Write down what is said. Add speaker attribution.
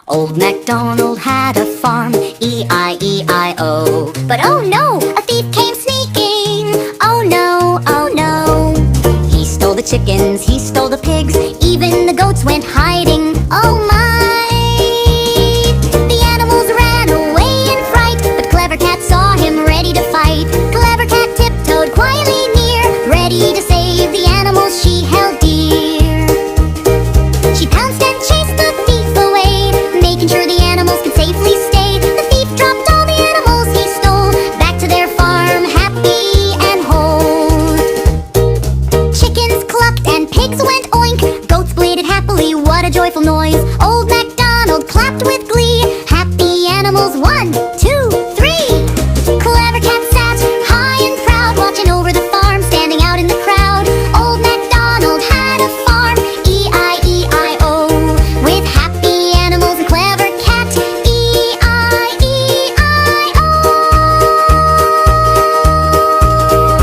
Speaker 1: Old MacDonald had a farm, E-I-E-I-O. But oh no, a thief came sneaking. Oh no, oh no. He stole the chickens, he stole the pigs, even the goats went hiding. Oh my!